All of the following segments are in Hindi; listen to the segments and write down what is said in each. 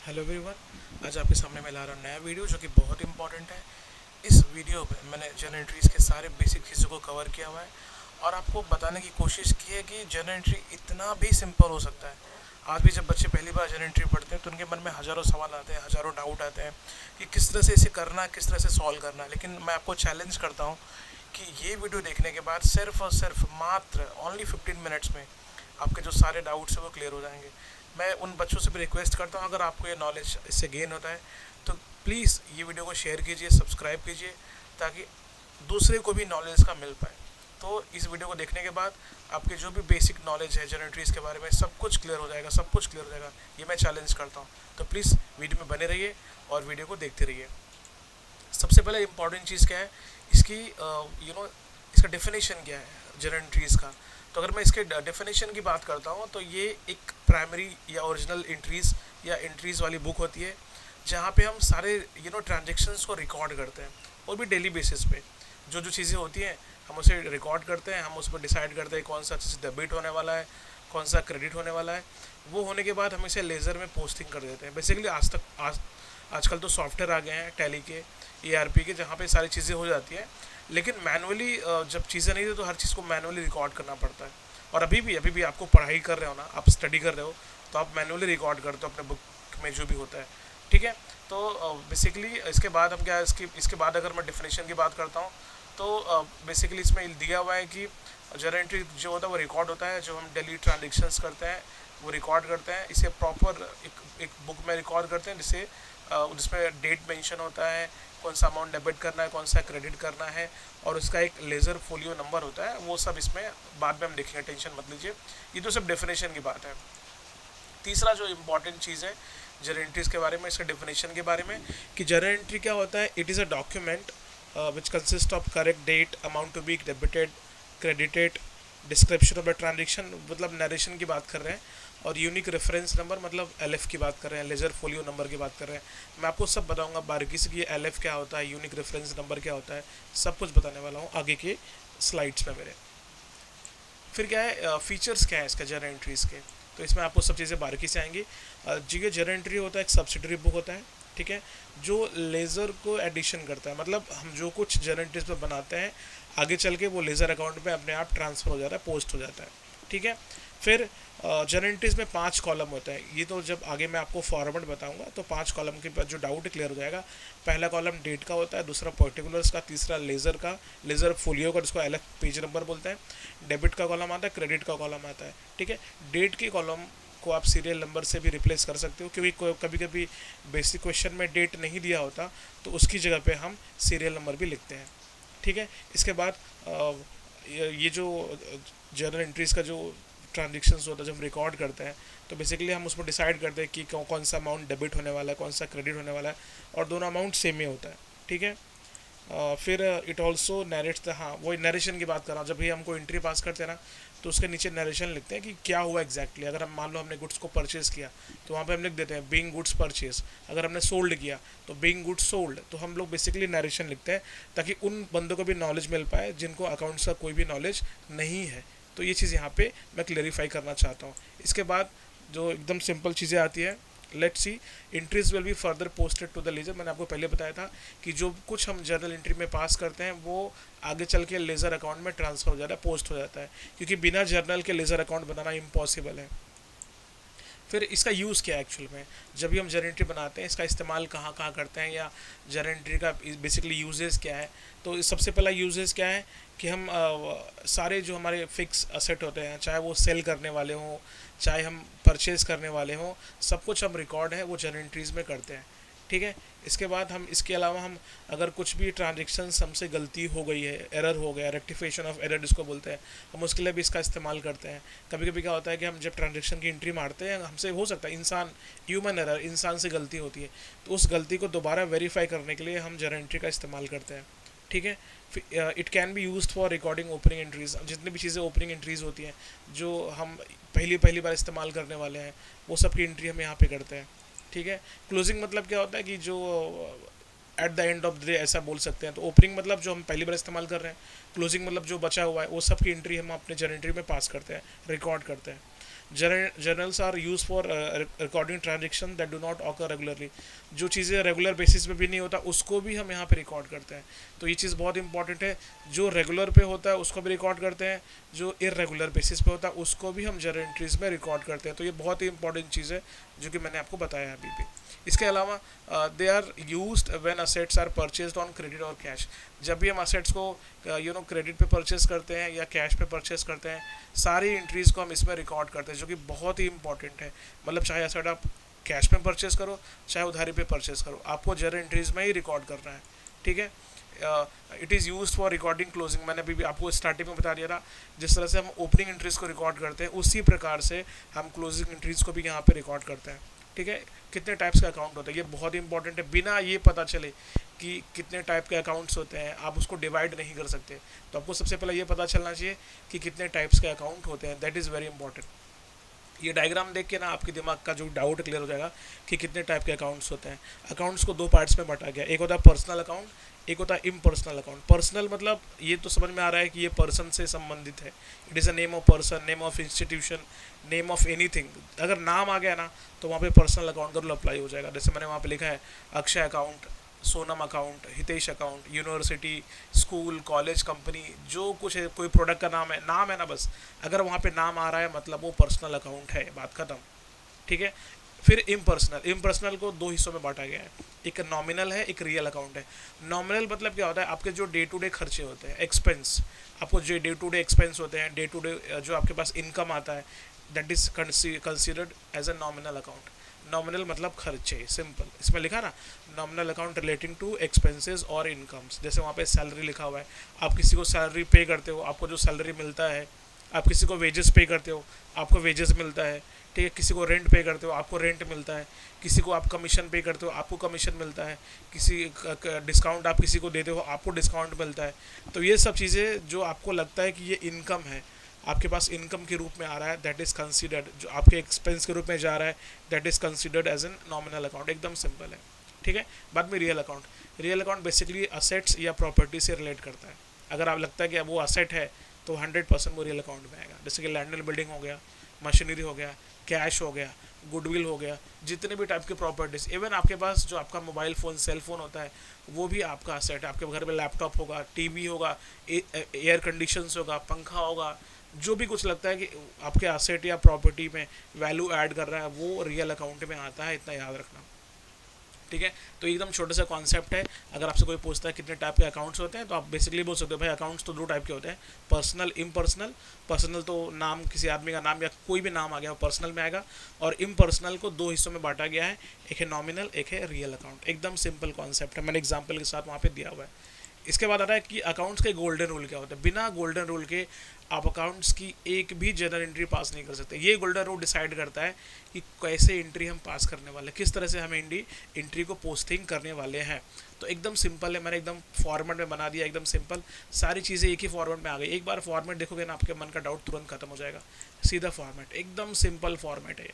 Hello everyone. आज आपके सामने मैं ला रहा हूँ नया वीडियो जो कि बहुत इंपॉर्टेंट है। इस वीडियो में मैंने जर्नल एंट्रीज के सारे बेसिक चीज़ों को कवर किया हुआ है और आपको बताने की कोशिश की है कि जर्नल एंट्री इतना भी सिंपल हो सकता है। आज भी जब बच्चे पहली बार जर्नल एंट्री पढ़ते हैं तो उनके मन में हज़ारों सवाल आते हैं, हज़ारों डाउट आते हैं कि किस तरह से इसे करना है, किस तरह से सॉल्व करना है। लेकिन मैं आपको चैलेंज करता हूँ कि ये वीडियो देखने के बाद सिर्फ और सिर्फ मात्र ओनली 15 मिनट्स में आपके जो सारे डाउट्स हैं वो क्लियर हो जाएंगे। मैं उन बच्चों से भी रिक्वेस्ट करता हूँ, अगर आपको ये नॉलेज इससे गेन होता है तो प्लीज़ ये वीडियो को शेयर कीजिए, सब्सक्राइब कीजिए, ताकि दूसरे को भी नॉलेज का मिल पाए। तो इस वीडियो को देखने के बाद आपके जो भी बेसिक नॉलेज है जनरल ट्रीज के बारे में सब कुछ क्लियर हो जाएगा, सब कुछ क्लियर हो जाएगा। ये मैं चैलेंज करता हूँ। तो प्लीज़ वीडियो में बने रहिए और वीडियो को देखते रहिए। सबसे पहले इम्पॉर्टेंट चीज़ क्या है, इसकी इसका डेफिनेशन क्या है जनरल ट्रीज़ का। तो अगर मैं इसके डेफिनेशन की बात करता हूँ तो ये एक प्राइमरी या ओरिजिनल एंट्रीज़ या एंट्रीज़ वाली बुक होती है जहाँ पे हम सारे ट्रांजेक्शन्स को रिकॉर्ड करते हैं। और भी डेली बेसिस पे जो जो चीज़ें होती हैं हम उसे रिकॉर्ड करते हैं, हम उस पर डिसाइड करते हैं कौन सा चीज़ डेबिट होने वाला है, कौन सा क्रेडिट होने वाला है। वो होने के बाद हम इसे लेज़र में पोस्टिंग कर देते हैं। बेसिकली आजकल तो सॉफ्टवेयर आ गए हैं टैली के, ERP के, जहाँ पे सारी चीज़ें हो जाती हैं। लेकिन मैनुअली जब चीज़ें नहीं थी तो हर चीज़ को मैनुअली रिकॉर्ड करना पड़ता है। और अभी भी आपको पढ़ाई कर रहे हो ना, आप स्टडी कर रहे हो, तो आप मैनुअली रिकॉर्ड करते हो अपने बुक में जो भी होता है। ठीक है। तो बेसिकली इसके बाद हम क्या, इसके बाद अगर मैं डेफिनेशन की बात करता हूँ तो बेसिकली इसमें दिया हुआ है कि जर्नल एंट्री जो होता है वो रिकॉर्ड होता है, जो हम डेली ट्रांजेक्शन्स करते हैं वो रिकॉर्ड करते हैं। इसे प्रॉपर एक बुक में रिकॉर्ड करते हैं, जिसमें डेट मेंशन होता है, कौन सा अमाउंट डेबिट करना है, कौन सा क्रेडिट करना है, और उसका एक लेज़र फोलियो नंबर होता है। वो सब इसमें बाद में हम देखेंगे, टेंशन मत लीजिए। ये तो सब डेफिनेशन की बात है। तीसरा जो इम्पॉर्टेंट चीज़ है जर्नल एंट्रीज के बारे में, इसका डेफिनेशन के बारे में, कि जर्नल एंट्री क्या होता है। It is a document which consist of correct date, amount to be debited, credited, description of the transaction, मतलब नरेशन की बात कर रहे हैं, और यूनिक रेफरेंस नंबर मतलब LF की बात कर रहे हैं, लेजर फोलियो नंबर की बात कर रहे हैं। मैं आपको सब बताऊंगा बारीकी से कि ये LF क्या होता है, यूनिक रेफरेंस नंबर क्या होता है, सब कुछ बताने वाला हूँ आगे के स्लाइड्स में मेरे। फिर क्या है, फीचर्स क्या है इसका जर्नल एंट्रीज़ के, तो इसमें आपको सब चीज़ें बारीकी से आएंगी। जी, ये जर्नल एंट्री होता है एक सब्सिडरी बुक होता है, ठीक है, जो लेज़र को एडिशन करता है। मतलब हम जो कुछ जर्नल एंट्रीज पे बनाते हैं आगे चल के वो लेज़र अकाउंट में अपने आप ट्रांसफ़र हो जाता है, पोस्ट हो जाता है। ठीक है। फिर जर्नल एंट्रीज में 5 कॉलम होता है। ये तो जब आगे मैं आपको फॉर्मेट बताऊंगा तो 5 कॉलम के बाद जो डाउट क्लियर हो जाएगा। पहला कॉलम डेट का होता है, दूसरा पर्टिकुलर्स का, तीसरा लेज़र का, लेज़र फोलियो का जिसको LF पेज नंबर बोलते हैं, डेबिट का कॉलम आता है, क्रेडिट का कॉलम आता है। ठीक है। डेट की कॉलम को आप सीरियल नंबर से भी रिप्लेस कर सकते हो, क्योंकि कभी कभी बेसिक क्वेश्चन में डेट नहीं दिया होता तो उसकी जगह पे हम सीरियल नंबर भी लिखते हैं। ठीक है। इसके बाद ये जो जर्नल एंट्रीज का जो ट्रांजेक्शन्स होता है जब हम रिकॉर्ड करते हैं तो बेसिकली हम उसमें डिसाइड करते हैं कि कौन सा अमाउंट डेबिट होने वाला है, कौन सा क्रेडिट होने वाला है, और दोनों अमाउंट सेम ही होता है। ठीक है। फिर इट ऑल्सो नरेट्स द, हाँ वही नरेशन की बात कर रहा हूँ। जब भी हमको एंट्री पास करते हैं ना तो उसके नीचे नरेशन लिखते हैं कि क्या हुआ एग्जैक्टली। अगर हम मान लो हमने गुड्स को परचेज़ किया तो वहाँ पे हम लिख देते हैं बीइंग गुड्स परचेज। अगर हमने सोल्ड किया तो बीइंग गुड्स सोल्ड। तो हम लोग बेसिकली नरेशन लिखते हैं ताकि उन बंदों को भी नॉलेज मिल पाए जिनको अकाउंट्स का कोई भी नॉलेज नहीं है। तो ये चीज़ यहाँ पे मैं क्लेरिफाई करना चाहता हूँ। इसके बाद जो एकदम सिंपल चीज़ें आती है, let's see, entries will be further posted to the ledger. मैंने आपको पहले बताया था कि जो कुछ हम जर्नल एंट्री में पास करते हैं वो आगे चल के लेज़र अकाउंट में ट्रांसफ़र हो जाता है, पोस्ट हो जाता है, क्योंकि बिना जर्नल के लेज़र अकाउंट बनाना इम्पॉसिबल है। फिर इसका यूज़ क्या है एक्चुअल में, जब भी हम जर्नल एंट्री बनाते हैं इसका इस्तेमाल कहाँ कहाँ करते हैं, या जर्नल एंट्री का बेसिकली यूजेस क्या है। तो सबसे पहला यूजेस क्या है कि हम सारे जो हमारे फिक्स असेट होते हैं, चाहे वो सेल करने वाले हों, चाहे हम परचेज़ करने वाले हों, सब कुछ हम रिकॉर्ड है वो जर्नल एंट्रीज़ में करते हैं। ठीक है। इसके बाद हम इसके अलावा हम अगर कुछ भी ट्रांजेक्शन्स हमसे गलती हो गई है, एरर हो गया, रेक्टिफिकेशन ऑफ एरर जिसको बोलते हैं, हम उसके लिए भी इसका इस्तेमाल करते हैं। कभी कभी क्या होता है कि हम जब ट्रांजेक्शन की एंट्री मारते हैं, हमसे हो सकता है इंसान, ह्यूमन एरर, इंसान से गलती होती है, तो उस गलती को दोबारा वेरीफाई करने के लिए हम जर्नल एंट्री का इस्तेमाल करते हैं। ठीक है। It can be use for recording opening entries. जितनी भी चीज़ें ओपनिंग एंट्रीज होती हैं जो हम पहली पहली बार इस्तेमाल करने वाले हैं वो सब की एंट्री हम यहाँ पे करते हैं। ठीक है। क्लोजिंग मतलब क्या होता है कि जो at the end of the day ऐसा बोल सकते हैं। तो ओपनिंग मतलब जो हम पहली बार इस्तेमाल कर रहे हैं, क्लोजिंग मतलब जो बचा हुआ है वो सब की एंट्री हम अपने जर्नल एंट्री में पास करते हैं, रिकॉर्ड करते हैं। Journals are use for recording transaction that do not occur regularly. जो चीज़ें रेगुलर बेसिस पे भी नहीं होता उसको भी हम यहाँ पे रिकॉर्ड करते हैं। तो ये चीज़ बहुत इंपॉर्टेंट है। जो रेगुलर पे होता है उसको भी रिकॉर्ड करते हैं, जो इरेगुलर बेसिस पे होता है उसको भी हम जर्नल एंट्रीज में रिकॉर्ड करते हैं। तो ये बहुत ही इंपॉर्टेंट चीज़ है जो कि मैंने आपको बताया अभी भी। इसके अलावा they are used when assets are purchased on credit और कैश। जब भी हम असेट्स को क्रेडिट पे परचेज करते हैं या कैश पे परचेज करते हैं, सारी एंट्रीज को हम इसमें रिकॉर्ड करते हैं, जो कि बहुत ही इंपॉर्टेंट है। मतलब चाहे असेट आप कैश में परचेज करो चाहे उधारी पे परचेज करो, आपको जर्नल एंट्रीज में ही रिकॉर्ड करना है। ठीक है। It is use for recording closing. मैंने अभी भी आपको स्टार्टिंग में बता दिया था, जिस तरह से हम ओपनिंग एंट्रीज को रिकॉर्ड करते हैं उसी प्रकार से हम क्लोजिंग एंट्रीज को भी यहाँ पे रिकॉर्ड करते हैं। ठीक है। कितने टाइप्स का अकाउंट होता है ये बहुत ही इंपॉर्टेंट है। बिना ये पता चले कि कितने टाइप के अकाउंट्स होते हैं आप उसको डिवाइड नहीं कर सकते। तो आपको सबसे पहले ये पता चलना चाहिए कि कितने टाइप्स के अकाउंट होते हैं, दैट इज़ वेरी इंपॉर्टेंट। ये डायग्राम देख के ना आपके दिमाग का जो डाउट क्लियर हो जाएगा कि कितने टाइप के अकाउंट्स होते हैं। अकाउंट्स को दो पार्ट्स में बांटा गया, एक होता है पर्सनल अकाउंट, एक होता है इम्पर्सनल अकाउंट। पर्सनल मतलब ये तो समझ में आ रहा है कि ये पर्सन से संबंधित है, it is a name of person, name of institution, name of anything. अगर नाम आ गया ना तो वहाँ पे पर्सनल अकाउंट का रूल अप्लाई हो जाएगा। जैसे मैंने वहाँ पे लिखा है Akshay account, Sonam account, Hitesh account, university, school, college, company, जो कुछ है, कोई प्रोडक्ट का नाम है ना, बस अगर वहाँ पे नाम आ रहा है मतलब वो पर्सनल अकाउंट है, बात खत्म। ठीक है। फिर इम्पर्सनल, इम्पर्सनल को दो हिस्सों में बांटा गया है, एक नॉमिनल है एक रियल अकाउंट है। नॉमिनल मतलब क्या होता है, आपके जो डे टू डे खर्चे होते हैं, एक्सपेंस, आपको जो डे टू डे एक्सपेंस होते हैं, डे टू डे जो आपके पास इनकम आता है, that is considered as a nominal account. Nominal मतलब खर्चे, सिंपल, इसमें लिखा ना nominal account relating to expenses और इनकम्स। जैसे वहाँ पे सैलरी लिखा हुआ है, आप किसी को सैलरी पे करते हो, आपको जो सैलरी मिलता है। आप किसी को वेजेस पे करते हो, आपको वेजेस मिलता है। ठीक है। किसी को रेंट पे करते हो, आपको रेंट मिलता है। किसी को आप कमीशन पे करते हो, आपको कमीशन मिलता है। किसी डिस्काउंट आप किसी को देते हो, आपको डिस्काउंट मिलता है। तो ये सब चीज़ें जो आपको लगता है कि ये इनकम है, आपके पास इनकम के रूप में आ रहा है, दैट इज़ कंसीडर्ड, जो आपके एक्सपेंस के रूप में जा रहा है that is considered as an nominal account. एकदम सिंपल है। ठीक है। बाद में real account, real account basically assets या प्रॉपर्टी से रिलेट करता है। अगर आप लगता है कि वो असेट है तो 100% वो रियल अकाउंट में आएगा। जैसे कि लैंड एंड बिल्डिंग हो गया, मशीनरी हो गया, कैश हो गया, गुडविल हो गया, जितने भी टाइप के प्रॉपर्टीज, इवन आपके पास जो आपका मोबाइल फ़ोन, सेल फ़ोन होता है वो भी आपका असेट है। आपके घर में लैपटॉप होगा, टीवी होगा, एयर कंडीशंस होगा, पंखा होगा, जो भी कुछ लगता है कि आपके असेट या प्रॉपर्टी में वैल्यू ऐड कर रहा है वो रियल अकाउंट में आता है, इतना याद रखना। ठीक है। तो एकदम छोटा सा कॉन्सेप्ट है। अगर आपसे कोई पूछता है कितने टाइप के अकाउंट्स होते हैं तो आप बेसिकली बोल सकते हो भाई अकाउंट्स तो दो टाइप के होते हैं, पर्सनल, इम्पर्सनल। पर्सनल तो नाम, किसी आदमी का नाम या कोई भी नाम आ गया वो पर्सनल में आएगा, और इम्पर्सनल को दो हिस्सों में बांटा गया है, एक है नॉमिनल, एक है रियल अकाउंट। एकदम सिंपल कॉन्सेप्ट है, मैंने एग्जाम्पल के साथ वहाँ पे दिया हुआ है। इसके बाद आता है कि अकाउंट्स के गोल्डन रूल क्या होता है। बिना गोल्डन रूल के आप अकाउंट्स की एक भी जर्नल एंट्री पास नहीं कर सकते। ये गोल्डन रूल डिसाइड करता है कि कैसे एंट्री हम पास करने वाले हैं, किस तरह से हम एंट्री को पोस्टिंग करने वाले हैं। तो एकदम सिंपल है, मैंने एकदम फॉर्मेट में बना दिया, एकदम सिंपल, सारी चीज़ें एक ही फॉर्मेट में आ गई। एक बार फॉर्मेट देखोगे ना आपके मन का डाउट तुरंत खत्म हो जाएगा। सीधा फॉर्मेट, एकदम सिंपल फॉर्मेट है।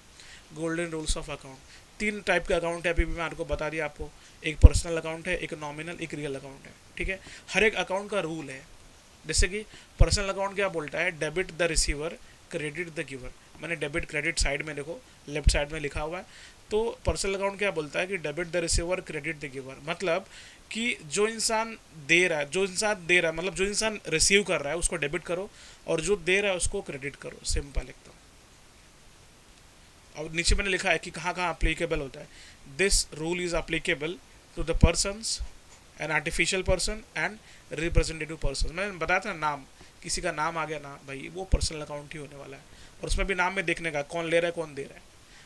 गोल्डन रूल्स ऑफ अकाउंट, तीन टाइप के अकाउंट है, अभी भी मैं आपको बता दिया आपको, एक पर्सनल अकाउंट है, एक नॉमिनल, एक रियल अकाउंट है। ठीक है। हर एक अकाउंट का रूल है। जैसे कि पर्सनल अकाउंट क्या बोलता है, debit the receiver, credit the giver. मैंने डेबिट क्रेडिट साइड में देखो, लेफ्ट साइड में लिखा हुआ है। तो पर्सनल अकाउंट क्या बोलता है कि debit the receiver, credit the giver, मतलब कि जो इंसान दे रहा है मतलब जो इंसान रिसीव कर रहा है उसको डेबिट करो, और जो दे रहा है उसको क्रेडिट करो, सिंपल एकदम। और नीचे मैंने लिखा है कि कहाँ कहाँ अप्लीकेबल होता है। This rule is applicable to the persons, an artificial person and representative person. मैंने बताया था नाम, किसी का नाम आ गया ना भाई वो पर्सनल अकाउंट ही होने वाला है। और उसमें भी नाम में देखने का कौन ले रहा है कौन दे रहा है।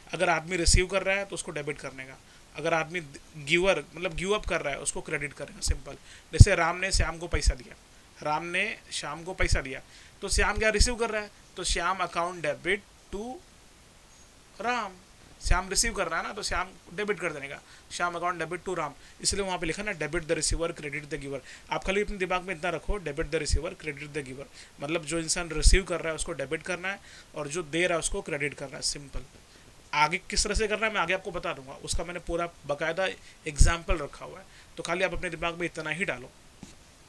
अगर आदमी रिसीव कर रहा है तो उसको डेबिट करने का, अगर आदमी गिवर मतलब गिव अप कर रहा है उसको क्रेडिट करेगा, सिंपल। जैसे राम ने श्याम को पैसा दिया, राम ने श्याम को पैसा दिया, तो श्याम क्या रिसीव कर रहा है, तो Shyam account debit to Ram. Shyam receive कर रहा है ना तो श्याम डेबिट कर देने का, Shyam account debit to Ram, इसलिए वहाँ पे लिखा ना debit the receiver, credit the giver. आप खाली अपने दिमाग में इतना रखो, debit the receiver, credit the giver, मतलब जो इंसान रिसीव कर रहा है उसको डेबिट करना है और जो दे रहा है उसको क्रेडिट करना है, सिंपल। आगे किस तरह से करना है मैं आगे आपको बता दूंगा, उसका मैंने पूरा बाकायदा एग्जाम्पल रखा हुआ है, तो खाली आप अपने दिमाग में इतना ही डालो।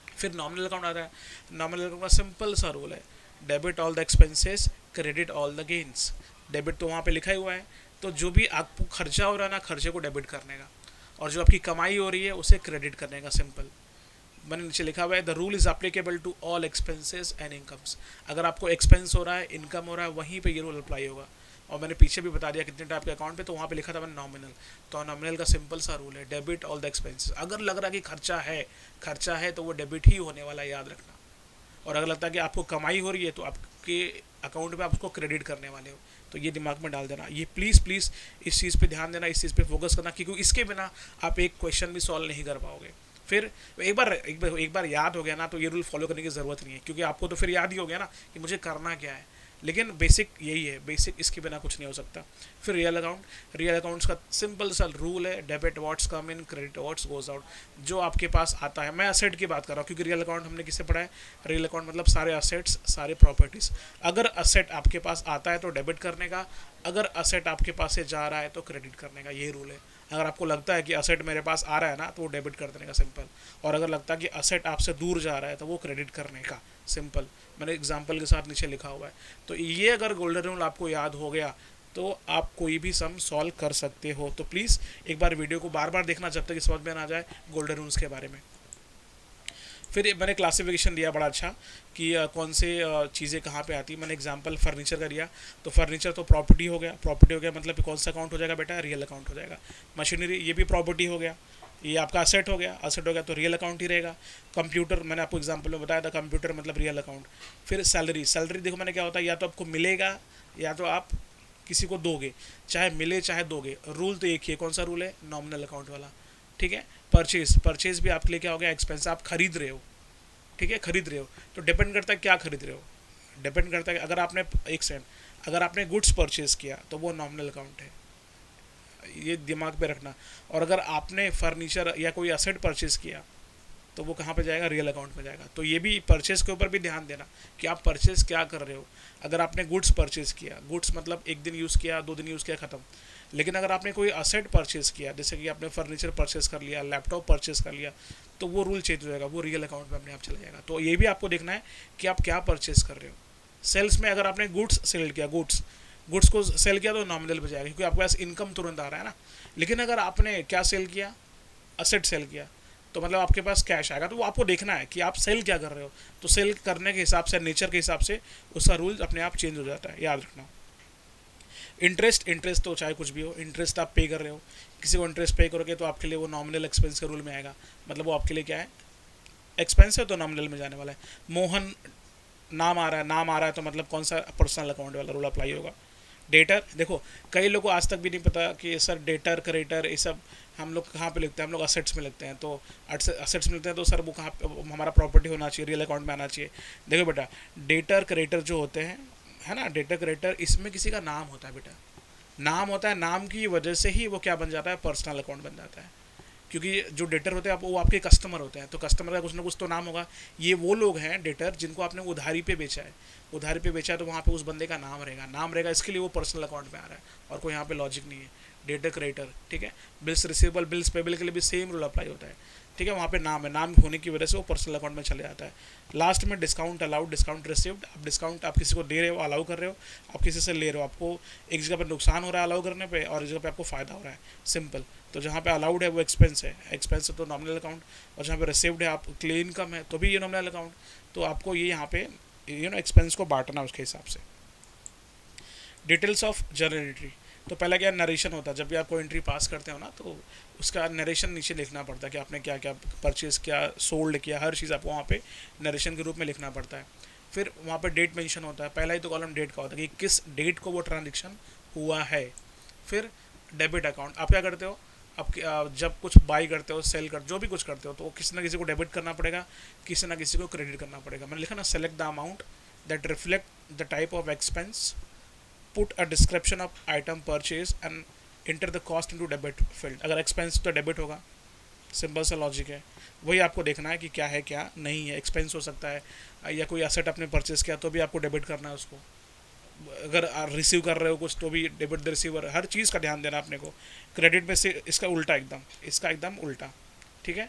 फिर नॉमिनल अकाउंट आता है। नॉमिनल अकाउंट का सिंपल सा रूल है, debit all the expenses, credit all the gains. Debit तो वहाँ पे लिखा ही हुआ है। तो जो भी आपको खर्चा हो रहा है ना, खर्चे को डेबिट करने का, और जो आपकी कमाई हो रही है उसे क्रेडिट करने का, सिंपल। मैंने नीचे लिखा हुआ है the rule is applicable to all expenses and incomes. अगर आपको एक्सपेंस हो रहा है, इनकम हो रहा है, वहीं पे ये रूल अप्लाई होगा। और मैंने पीछे भी बता दिया कितने टाइप के अकाउंट पे, तो वहाँ पे लिखा था मैंने नॉमिनल। तो नॉमिनल का सिंपल सा रूल है, डेबिट ऑल द एक्सपेंसेस। अगर लग रहा है कि खर्चा है तो वो डेबिट ही होने वाला है, याद रखना। और अगर लगता है कि आपको कमाई हो रही है तो आपके अकाउंट पे आप उसको क्रेडिट करने वाले हो। तो ये दिमाग में डाल देना, ये प्लीज़ प्लीज़ इस चीज़ पे ध्यान देना, इस चीज़ पे फोकस करना, क्योंकि इसके बिना आप एक क्वेश्चन भी सॉल्व नहीं कर पाओगे। फिर एक बार याद हो गया ना, तो ये रूल फॉलो करने की ज़रूरत नहीं है, क्योंकि आपको तो फिर याद ही हो गया ना कि मुझे करना क्या है। लेकिन बेसिक यही है, बेसिक इसके बिना कुछ नहीं हो सकता। फिर रियल अकाउंट्स का सिंपल सा रूल है, debit what's come in, credit what's goes out. जो आपके पास आता है, मैं असेट की बात कर रहा हूँ, क्योंकि रियल अकाउंट हमने किससे पढ़ा है, रियल अकाउंट मतलब सारे असेट्स, सारे प्रॉपर्टीज़। अगर असेट आपके पास आता है तो डेबिट करने का, अगर असेट आपके पास से जा रहा है तो क्रेडिट करने का, ये रूल है। अगर आपको लगता है कि असेट मेरे पास आ रहा है ना, तो वो डेबिट कर देने का, सिंपल। और अगर लगता है कि असेट आपसे दूर जा रहा है तो वो क्रेडिट करने का, सिंपल। मैंने एग्जाम्पल के साथ नीचे लिखा हुआ है। तो ये अगर गोल्डन रूल आपको याद हो गया तो आप कोई भी सम सॉल्व कर सकते हो। तो प्लीज़ एक बार वीडियो को बार बार देखना जब तक समझ में ना आ जाए गोल्डन रूल्स के बारे में। फिर मैंने क्लासिफिकेशन दिया बड़ा अच्छा कि कौन से चीज़ें कहाँ पे आती है। मैंने एग्जांपल फर्नीचर का दिया, तो फर्नीचर तो प्रॉपर्टी हो गया, मतलब कौन सा अकाउंट हो जाएगा बेटा, रियल अकाउंट हो जाएगा। मशीनरी, ये भी प्रॉपर्टी हो गया, ये आपका असेट हो गया तो रियल अकाउंट ही रहेगा। कंप्यूटर, मैंने आपको एग्जांपल में बताया था, कंप्यूटर मतलब रियल अकाउंट। फिर सैलरी देखो मैंने क्या होता है, या तो आपको मिलेगा या तो आप किसी को दोगे, चाहे मिले चाहे दोगे। रूल तो एक ही है, कौन सा रूल है, नॉमिनल अकाउंट वाला, ठीक है। परचेज भी आपके लिए क्या हो गया, एक्सपेंस, आप खरीद रहे हो, ठीक है, खरीद रहे हो। तो डिपेंड करता है क्या खरीद रहे हो, डिपेंड करता है। अगर आपने एक सेकंड, अगर आपने गुड्स परचेज किया तो वो नॉमिनल अकाउंट है, ये दिमाग पे रखना। और अगर आपने फर्नीचर या कोई असेट परचेज किया तो वो कहाँ पे जाएगा, रियल अकाउंट में जाएगा। तो ये भी परचेज के ऊपर भी ध्यान देना कि आप परचेज क्या कर रहे हो। अगर आपने गुड्स परचेज किया, गुड्स मतलब एक दिन यूज़ किया, 2 दिन यूज़ किया, ख़त्म। लेकिन अगर आपने कोई असेट परचेज किया, जैसे कि आपने फर्नीचर परचेज कर लिया, लैपटॉप परचेज कर लिया, तो वो रूल चेंज हो जाएगा, वो रियल अकाउंट में अपने आप चला जाएगा। तो ये भी आपको देखना है कि आप क्या परचेज कर रहे हो। सेल्स में अगर आपने गुड्स सेल किया, गुड्स को सेल किया तो नॉमिनल पे जाएगा, क्योंकि आपके पास इनकम तुरंत आ रहा है ना। लेकिन अगर आपने क्या सेल किया, असेट सेल किया, तो मतलब आपके पास कैश आएगा। तो वो आपको देखना है कि आप सेल क्या कर रहे हो। तो सेल करने के हिसाब से, नेचर के हिसाब से उसका रूल अपने आप चेंज हो जाता है, याद रखना। इंटरेस्ट तो चाहे कुछ भी हो, इंटरेस्ट आप पे कर रहे हो, किसी को इंटरेस्ट पे करोगे तो आपके लिए वो नॉमिनल एक्सपेंस के रूल में आएगा। मतलब वो आपके लिए क्या है, एक्सपेंस है, तो नॉमिनल में जाने वाला है। मोहन नाम आ रहा है तो मतलब कौन सा, पर्सनल अकाउंट वाला रूल अप्लाई होगा। डेटर, देखो कई लोगों को आज तक भी नहीं पता कि सर डेटर क्रेडिटर ये सब हम लोग कहाँ पे लिखते हैं, हम लोग असेट्स में लिखते हैं। तो असेट्स में लिखते हैं तो सर वो कहाँ पे, हमारा प्रॉपर्टी होना चाहिए, रियल अकाउंट में आना चाहिए। देखो बेटा, डेटर क्रेडिटर जो होते हैं, है ना, डेटर क्रेडिटर, इसमें किसी का नाम होता है बेटा, नाम होता है, नाम की वजह से ही वो क्या बन जाता है, पर्सनल अकाउंट बन जाता है। क्योंकि जो डेटर होते हैं वो आपके कस्टमर होते हैं, तो कस्टमर का कुछ ना कुछ तो नाम होगा। ये वो लोग हैं डेटर जिनको आपने उधारी पे बेचा है, तो वहाँ पे उस बंदे का नाम रहेगा, इसके लिए वो पर्सनल अकाउंट में आ रहा है, और कोई यहाँ पे लॉजिक नहीं है। डेटर क्रेडिटर, ठीक है। बिल्स रिसीवेबल, बिल्स पेबल के लिए भी सेम रूल अप्लाई होता है, ठीक है। वहाँ पे नाम है, नाम होने की वजह से वो पर्सनल अकाउंट में चले जाता है। लास्ट में डिस्काउंट अलाउड, डिस्काउंट रिसीव्ड। आप डिस्काउंट आप किसी को दे रहे हो, अलाउ कर रहे हो, आप किसी से ले रहे हो, आपको एक जगह पर नुकसान हो रहा है अलाउ करने पे, और एक जगह पे आपको फ़ायदा हो रहा है, सिंपल। तो जहाँ पे अलाउड है वो एक्सपेंस है तो नॉमिनल अकाउंट, और जहाँ पे रिसीव्ड है आप क्लेम इनकम है तो भी ये नॉमिनल अकाउंट। तो आपको ये यहाँ पे एक्सपेंस को बांटना उसके हिसाब से। डिटेल्स ऑफ जर्नल एंट्री, तो पहला क्या नरेशन होता है, जब भी आप कोई एंट्री पास करते हो ना तो उसका नरेशन नीचे लिखना पड़ता है कि आपने क्या क्या परचेज़ किया, सोल्ड किया, हर चीज़ आपको वहाँ पे नरेशन के रूप में लिखना पड़ता है। फिर वहाँ पे डेट मेंशन होता है, पहला ही तो कॉलम डेट का होता है कि किस डेट को वो ट्रांजेक्शन हुआ है। फिर डेबिट अकाउंट, आप क्या करते हो, आप जब कुछ बाई करते हो, सेल कर, जो भी कुछ करते हो तो किसी ना किसी को डेबिट करना पड़ेगा, किसी ना किसी को क्रेडिट करना पड़ेगा। मैंने लिखा ना, select the amount that reflect the type of expense, put a description of item purchase and enter the cost into debit field. अगर एक्सपेंस तो डेबिट होगा, सिंपल सा लॉजिक है। वही आपको देखना है कि क्या है क्या नहीं है। एक्सपेंस हो सकता है, या कोई एसेट आपने परचेज किया तो भी आपको डेबिट करना है उसको। अगर रिसीव कर रहे हो कुछ तो भी डेबिट द रिसीवर, हर चीज़ का ध्यान देना अपने को। क्रेडिट में से इसका उल्टा, इसका एकदम उल्टा, ठीक है।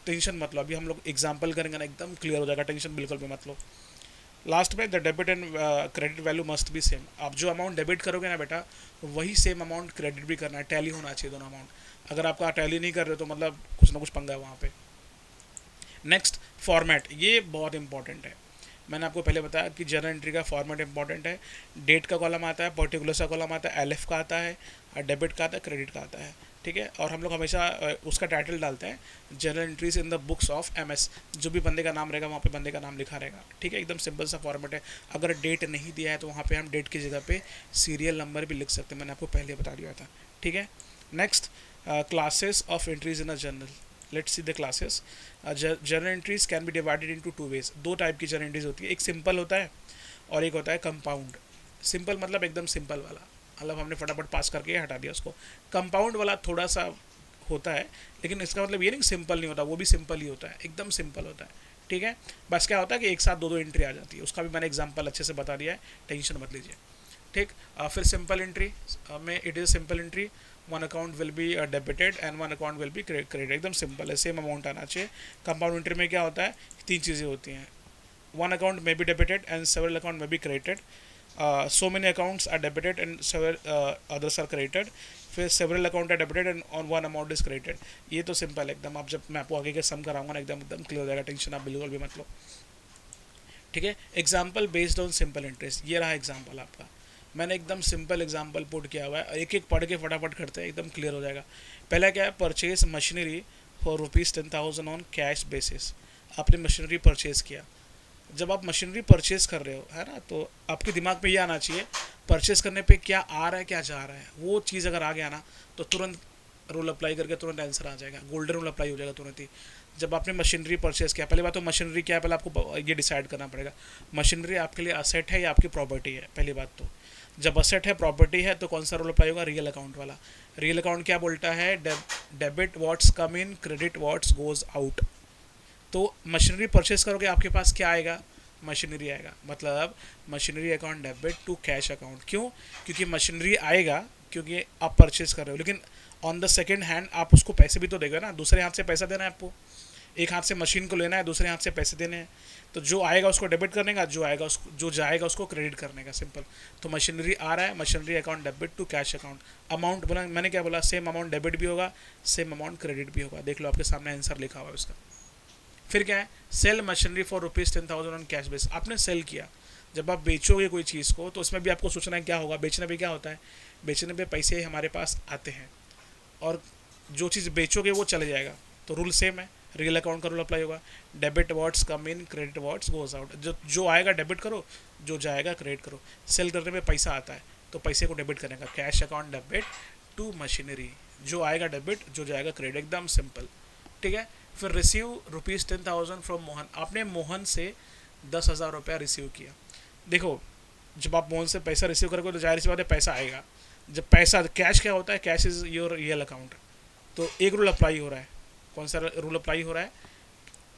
टेंशन मत लो, अभी हम लोग एग्जाम्पल करेंगे ना, एकदम क्लियर हो जाएगा, टेंशन बिल्कुल भी मत लो। लास्ट में the debit and credit value must be same. आप जो अमाउंट डेबिट करोगे ना बेटा, वही सेम अमाउंट क्रेडिट भी करना है, टैली होना चाहिए दोनों अमाउंट। अगर आपका टैली नहीं कर रहे तो मतलब कुछ ना कुछ पंगा है वहाँ पे। नेक्स्ट, फॉर्मेट, ये बहुत इंपॉर्टेंट है। मैंने आपको पहले बताया कि जर्नल एंट्री का फॉर्मेट इंपॉर्टेंट है। डेट का कॉलम आता है, पर्टिकुलर्स का कॉलम आता है, एलएफ का आता है, डेबिट का आता है, क्रेडिट का आता है, ठीक है। और हम लोग हमेशा उसका टाइटल डालते हैं journal entries in the books of MS. जो भी बंदे का नाम रहेगा वहाँ पे बंदे का नाम लिखा रहेगा, ठीक है। एकदम सिंपल सा फॉर्मेट है। अगर डेट नहीं दिया है तो वहाँ पे हम डेट की जगह पे सीरियल नंबर भी लिख सकते हैं, मैंने आपको पहले बता दिया था, ठीक है। Next, classes of entries in a journal. Let's see the classes. Journal entries can be divided into two ways. दो टाइप की जर्नल एंट्रीज होती है, एक सिंपल होता है और एक होता है कंपाउंड। सिंपल मतलब एकदम सिंपल वाला, मतलब हमने फटाफट पास करके हटा दिया उसको। कंपाउंड वाला थोड़ा सा होता है, लेकिन इसका मतलब ये नहीं कि सिंपल नहीं होता, वो भी सिंपल ही होता है, एकदम सिंपल होता है, ठीक है। बस क्या होता है कि एक साथ दो दो एंट्री आ जाती है, उसका भी मैंने एग्जांपल अच्छे से बता दिया है, टेंशन मत लीजिए, ठीक। फिर सिंपल एंट्री में it is simple entry, one account will be debited and one account will be credit, एकदम सिंपल है, सेम अमाउंट आना चाहिए। कंपाउंड एंट्री में क्या होता है, तीन चीज़ें होती हैं, one account may be debited and several account may be credited, so many accounts are debited and several others are credited, फिर several account are debited and on one amount is credited। ये तो सिंपल है एकदम। आप जब मैं आपको आगे के सम कराऊंगा ना एकदम एकदम क्लियर हो जाएगा, टेंशन आप बिल्कुल भी मत लो, ठीक है। Example based on simple interest, ये रहा एग्जाम्पल आपका, मैंने एकदम सिंपल एग्जाम्पल पुट किया हुआ है, एक एक पढ़ के फटाफट करते हैं, एकदम क्लियर हो जाएगा। पहला क्या है, purchase machinery for ₹10,000 on cash basis. आपने मशीनरी परचेज किया। जब आप मशीनरी परचेज कर रहे हो, है ना, तो आपके दिमाग में ये आना चाहिए परचेज करने पे क्या आ रहा है क्या जा रहा है। वो चीज़ अगर आ गया ना तो तुरंत रूल अप्लाई करके तुरंत आंसर आ जाएगा, गोल्डन रूल अप्लाई हो जाएगा तुरंत ही। जब आपने मशीनरी परचेज किया, पहली बात तो मशीनरी क्या है, पहले आपको ये डिसाइड करना पड़ेगा मशीनरी आपके लिए असेट है या आपकी प्रॉपर्टी है। पहली बात तो जब असेट है, प्रॉपर्टी है, तो कौन सा रूल अप्लाई होगा, रियल अकाउंट वाला। रियल अकाउंट क्या बोलता है, debit what's come in, credit what's goes out. तो मशीनरी परचेज करोगे, आपके पास क्या आएगा, मशीनरी आएगा। मतलब machinery account debit to cash account. क्यों, क्योंकि मशीनरी आएगा क्योंकि आप परचेज कर रहे हो, लेकिन ऑन द सेकेंड हैंड आप उसको पैसे भी तो देगा ना, दूसरे हाथ से पैसा देना है आपको। एक हाथ से मशीन को लेना है, दूसरे हाथ से पैसे देने हैं। तो जो आएगा उसको डेबिट करने का, जो जाएगा उसको क्रेडिट करने का, सिंपल। तो मशीनरी आ रहा है, machinery account debit to cash account. Amount बोला मैंने, क्या बोला, सेम अमाउंट डेबिट भी होगा, सेम अमाउंट क्रेडिट भी होगा। देख लो आपके सामने आंसर लिखा हुआ है उसका। फिर क्या है, sell machinery for ₹10,000 on cash base. आपने सेल किया। जब आप बेचोगे कोई चीज़ को तो उसमें भी आपको सोचना है क्या होगा, बेचने पे क्या होता है, बेचने पे पैसे हमारे पास आते हैं और जो चीज़ बेचोगे वो चले जाएगा। तो रूल सेम है, रियल अकाउंट का रूल अप्लाई होगा। Debit words come in, credit words goes out. जो आएगा डेबिट करो, जो जाएगा क्रेडिट करो। सेल करने में पैसा आता है तो पैसे को डेबिट करेगा, cash account debit to machinery. जो आएगा डेबिट, जो जाएगा क्रेडिट, एकदम सिंपल, ठीक है। फिर रिसीव ₹10,000 फ्रॉम मोहन। आपने मोहन से 10,000 रुपया रिसीव किया। देखो, जब आप मोहन से पैसा रिसीव करोगे तो जाहिर सी बात है पैसा आएगा। जब पैसा, कैश क्या होता है, cash is your real account. तो एक रूल अप्लाई हो रहा है, कौन सा रूल अप्लाई हो रहा है,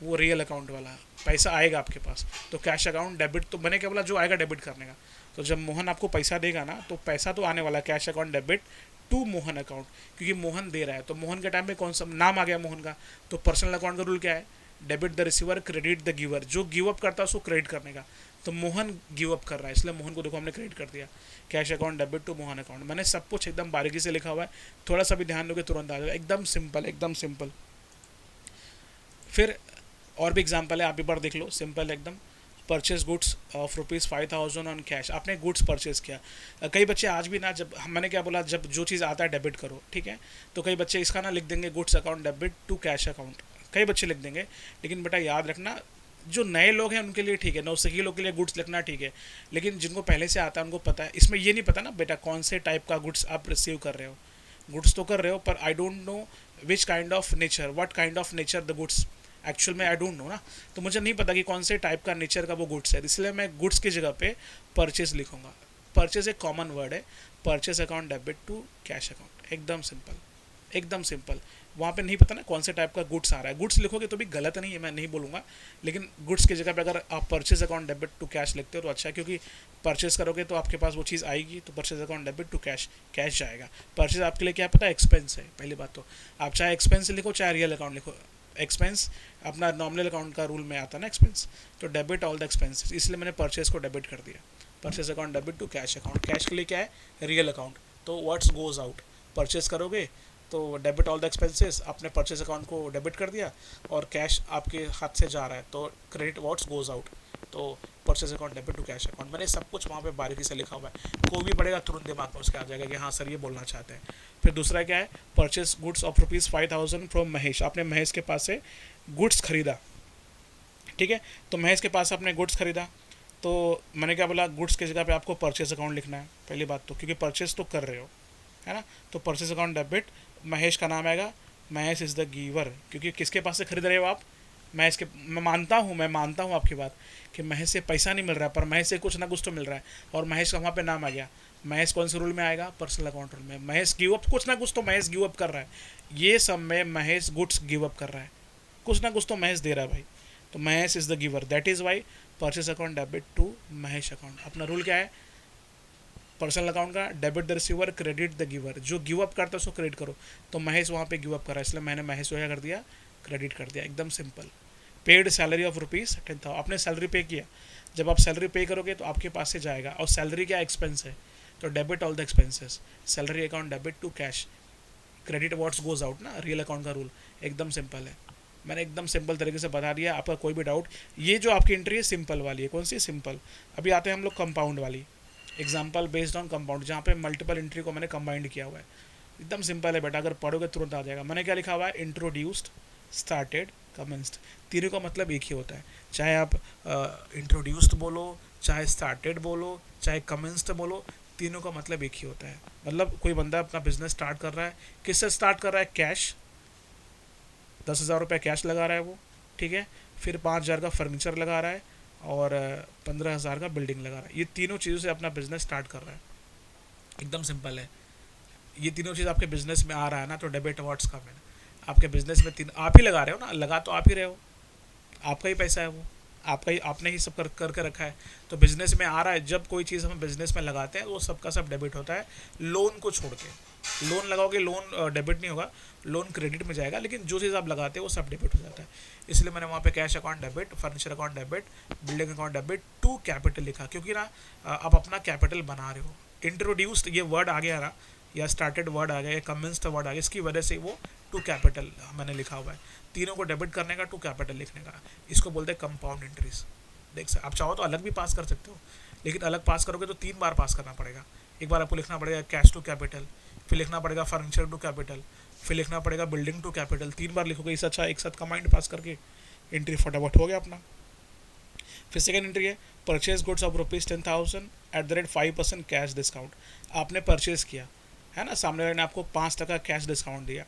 वो रियल अकाउंट वाला। पैसा आएगा आपके पास तो कैश अकाउंट डेबिट, तो मैंने क्या बोला, जो आएगा डेबिट करने का। तो जब मोहन आपको पैसा देगा ना तो पैसा तो आने वाला है, cash account debit to Mohan account, क्योंकि मोहन दे रहा है। तो मोहन के टाइम में कौन सा नाम आ गया मोहन का, तो पर्सनल अकाउंट का रूल क्या है, debit the receiver, credit the giver. जो गिव अप करता है उसको क्रेडिट करने का। तो मोहन गिव अप कर रहा है, इसलिए मोहन को देखो हमने क्रेडिट कर दिया। Cash account debit to Mohan account. मैंने सब कुछ एकदम बारीकी से लिखा हुआ है, थोड़ा सा भी ध्यान दोगे तुरंत आ जाएगा, एकदम सिंपल, एकदम सिंपल। फिर और भी एग्जाम्पल है, आप एक बार देख लो, सिंपल एकदम। Purchase goods of ₹5,000 on cash. आपने गुड्स परचेज किया। कई बच्चे आज भी ना, जब मैंने क्या बोला, जब जो चीज़ आता है डेबिट करो, ठीक है। तो कई बच्चे इसका ना लिख देंगे goods account debit to cash account, कई बच्चे लिख देंगे। लेकिन बेटा याद रखना, जो नए लोग हैं उनके लिए ठीक है, नौसिखी लोग के लिए गुड्स लिखना ठीक है, लेकिन जिनको पहले से आता है उनको पता है। इसमें ये नहीं पता ना बेटा कौन से टाइप का गुड्स आप रिसीव कर रहे हो। गुड्स तो कर रहे हो, पर I don't know which kind of nature, what kind of nature the goods actual में, आई डोंट नो ना। तो मुझे नहीं पता कि कौन से टाइप का नेचर का वो गुड्स है, इसलिए मैं गुड्स की जगह पे परचेज लिखूंगा। परचेज एक कॉमन वर्ड है, purchase account debit to cash account, एकदम सिंपल, एकदम सिंपल। वहाँ पे नहीं पता ना कौन से टाइप का गुड्स आ रहा है, गुड्स लिखोगे तो भी गलत नहीं है, मैं नहीं बोलूँगा, लेकिन गुड्स की जगह पे अगर आप purchase account debit to cash लिखते हो तो अच्छा है, क्योंकि परचेज करोगे तो आपके पास वो चीज़ आएगी, तो purchase account debit to cash, cash जाएगा। परचेज आपके लिए क्या पता है, एक्सपेंस है। पहली बात तो आप चाहे एक्सपेंस लिखो चाहे रियल अकाउंट लिखो, एक्सपेंस अपना नॉमिनल अकाउंट का रूल में आता है ना एक्सपेंस, तो डेबिट ऑल द एक्सपेंसेस, इसलिए मैंने परचेज को डेबिट कर दिया। Purchase account debit to cash account, cash के लिए क्या है, रियल अकाउंट, तो व्हाट्स गोज आउट, परचेज करोगे तो डेबिट ऑल द एक्सपेंसेस, आपने परचेज अकाउंट को डेबिट कर दिया, और कैश आपके हाथ से जा रहा है तो क्रेडिट व्हाट्स गोज आउट, तो purchase account debit to cash account. मैंने सब कुछ वहाँ पे बारीकी से लिखा हुआ है, कोई भी पढ़ेगा तुरंत दिमाग में उसके आ जाएगा कि हाँ सर ये बोलना चाहते हैं। फिर दूसरा क्या है, purchase goods of ₹5,000 from Mahesh, आपने महेश के पास से गुड्स खरीदा, ठीक है, तो महेश के पास आपने गुड्स खरीदा, तो मैंने क्या बोला, गुड्स की जगह पे आपको परचेज अकाउंट लिखना है पहली बात तो, क्योंकि परचेज तो कर रहे हो, है ना, तो परचेज अकाउंट डेबिट, महेश का नाम आएगा, महेश इज़ द गिवर, क्योंकि किसके पास से खरीद रहे हो आप, महेश के, मैं मानता हूँ आपकी बात कि महेश से पैसा नहीं मिल रहा है, पर महेश से कुछ ना कुछ तो मिल रहा है, और महेश का वहाँ पे नाम आ गया। महेश कौन से रूल में आएगा, पर्सनल अकाउंट रूल में। महेश गिव अप, कुछ ना कुछ तो महेश गिव अप कर रहा है, ये सब में महेश गुड्स गिव अप कर रहा है, कुछ ना कुछ तो महेश दे रहा है भाई, तो Mahesh is the giver, that is why purchase account debit to Mahesh account. अपना रूल क्या है, पर्सनल अकाउंट का debit the receiver, credit the giver, जो गिव अप करता है उसको क्रेडिट करो, तो महेश वहाँ पे गिव अप कर रहा है, इसलिए मैंने महेश को क्या कर दिया, क्रेडिट कर दिया, एकदम सिंपल। पेड सैलरी ऑफ ₹10,000, आपने सैलरी पे किया, जब आप सैलरी पे करोगे तो आपके पास से जाएगा, और सैलरी क्या एक्सपेंस है, तो debit all the expenses, salary account debit to cash, credit what's goes out ना, रियल अकाउंट का रूल एकदम सिंपल है। मैंने एकदम सिंपल तरीके से बता दिया, आपका कोई भी डाउट, ये जो आपकी एंट्री है सिंपल वाली है, कौन सी सिंपल। अभी आते हैं हम लोग कंपाउंड वाली, एग्जाम्पल बेस्ड ऑन कंपाउंड, जहाँ पे मल्टीपल एंट्री को मैंने कंबाइंड किया हुआ है, एकदम सिंपल है बेटा, अगर पढ़ोगे तुरंत आ जाएगा। मैंने क्या लिखा हुआ है, इंट्रोड्यूस्ड, स्टार्टेड, कमेंस्ड, तीनों का मतलब एक ही होता है, चाहे आप इंट्रोड्यूस्ड बोलो, चाहे स्टार्टेड बोलो, चाहे कमेंस्ड बोलो, तीनों का मतलब एक ही होता है। मतलब कोई बंदा अपना बिजनेस स्टार्ट कर रहा है, किससे स्टार्ट कर रहा है, कैश, 10,000 रुपये कैश लगा रहा है वो, ठीक है, फिर 5,000 का फर्नीचर लगा रहा है, और 15,000 का बिल्डिंग लगा रहा है, ये तीनों चीज़ों से अपना बिजनेस स्टार्ट कर रहा है, एकदम सिंपल है। ये तीनों चीज़ आपके बिजनेस में आ रहा है ना, तो डेबिट अवार्ड्स का मैंने आपके बिजनेस में तीन आप ही लगा रहे हो ना, लगा तो आप ही रहे हो, आपका ही पैसा है वो, आपका ही, आपने ही सब करके रखा है, तो बिजनेस में आ रहा है। जब कोई चीज़ हम बिजनेस में लगाते हैं वो सबका सब डेबिट होता है, लोन को छोड़ के। लोन लगाओगे, लोन डेबिट नहीं होगा, लोन क्रेडिट में जाएगा, लेकिन जो चीज़ आप लगाते हैं वो सब डेबिट हो जाता है। इसलिए मैंने वहाँ पे cash account debit, furniture account debit, building account debit to capital लिखा, क्योंकि ना आप अपना कैपिटल बना रहे हो। इंट्रोड्यूस्ड ये वर्ड आ गया ना, या स्टार्टेड वर्ड आ गया, या कमेंस्ड वर्ड आ गया, इसकी वजह से वो टू कैपिटल मैंने लिखा हुआ है, तीनों को डेबिट करने का, टू कैपिटल लिखने का, इसको बोलते हैं कंपाउंड एंट्रीज। देख सकते आप चाहो तो अलग भी पास कर सकते हो, लेकिन अलग पास करोगे तो 3 बार पास करना पड़ेगा। एक बार आपको लिखना पड़ेगा कैश टू कैपिटल, फिर लिखना पड़ेगा फर्नीचर टू कैपिटल, फिर लिखना पड़ेगा बिल्डिंग टू कैपिटल, 3 बार लिखोगे, इससे अच्छा एक साथ कमांड पास करके एंट्री फटाफट हो गया अपना। फिर सेकेंड एंट्री है purchase goods of ₹10,000 @5% cash discount, आपने परचेज किया है ना, सामने वाले ने आपको 5% कैश डिस्काउंट दिया,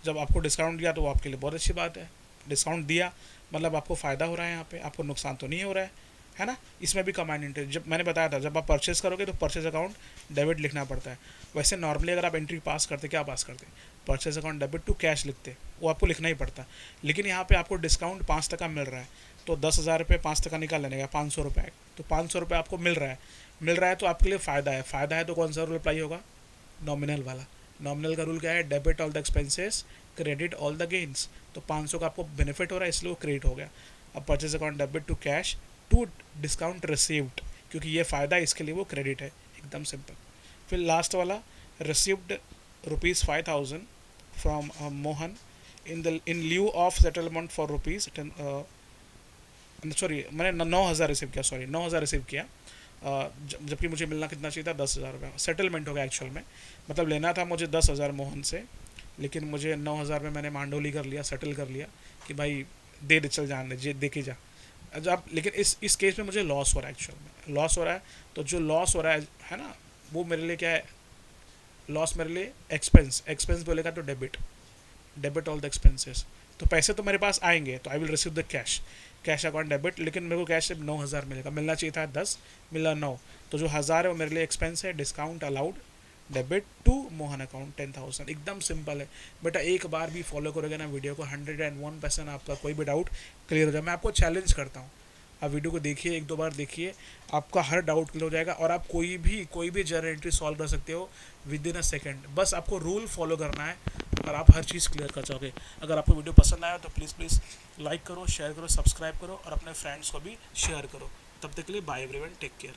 जब आपको डिस्काउंट दिया तो वो आपके लिए बहुत अच्छी बात है, डिस्काउंट दिया मतलब आपको फ़ायदा हो रहा है, यहाँ पे आपको नुकसान तो नहीं हो रहा है ना। इसमें भी कमांड एंट्री, जब मैंने बताया था जब आप परचेज करोगे तो परचेज अकाउंट डेबिट लिखना पड़ता है। वैसे नॉर्मली अगर आप एंट्री पास करते, क्या पास करते, purchase account debit to cash लिखते, वो आपको लिखना ही पड़ता, लेकिन यहाँ पे आपको डिस्काउंट 5% मिल रहा है, तो 10,000 रुपये 5% निकाल लेने का, 500 रुपये, तो 500 रुपये आपको मिल रहा है तो आपके लिए फ़ायदा है तो कौन सा रूल अप्लाई होगा, नॉमिनल वाला। नॉमिनल का रूल क्या है, debit all the expenses, credit all the gains, तो 500 का आपको बेनिफिट हो रहा है इसलिए वो क्रेडिट हो गया। अब purchase account debit to cash to discount received, क्योंकि ये फ़ायदा है इसके लिए वो क्रेडिट है, एकदम सिंपल। फिर लास्ट वाला received ₹5,000 from Mohan in lieu of settlement for ₹10, sorry मैंने 9,000 रिसीव किया, 9,000 रिसीव किया, जबकि मुझे मिलना कितना चाहिए था, 10,000 रुपये, सेटलमेंट हो गया एक्चुअल में, मतलब लेना था मुझे 10,000 मोहन से, लेकिन मुझे 9,000 में मैंने मांडोली कर लिया, सेटल कर लिया कि भाई दे चल जान दे के जा। जब लेकिन इस केस में मुझे लॉस हो रहा है, एक्चुअल में लॉस हो रहा है, तो जो लॉस हो रहा है ना, वो मेरे लिए क्या है, लॉस मेरे लिए एक्सपेंस बोलेगा तो डेबिट ऑल द एक्सपेंसेस, तो पैसे तो मेरे पास आएंगे, तो I will receive the cash account debit, लेकिन मेरे को कैश सिर्फ 9,000 मिलेगा, मिलना चाहिए था 10, मिला 9, तो जो 1,000 है वो मेरे लिए एक्सपेंस है, discount allowed, debit to Mohan account 10,000, एकदम सिंपल है बेटा। एक बार भी फॉलो करोगे ना वीडियो को, 101% आपका कोई भी डाउट क्लियर हो जाए। मैं आपको चैलेंज करता हूँ, आप वीडियो को देखिए, 1-2 बार देखिए, आपका हर डाउट क्लियर हो जाएगा, और आप कोई भी जर्नल एंट्री सॉल्व कर सकते हो विद इन अ सेकेंड। बस आपको रूल फॉलो करना है, और आप हर चीज़ क्लियर कर जाओगे। अगर आपको वीडियो पसंद आया तो प्लीज़ लाइक करो, शेयर करो, सब्सक्राइब करो और अपने फ्रेंड्स को भी शेयर करो। तब तक के लिए बाय एवरीवन, टेक केयर।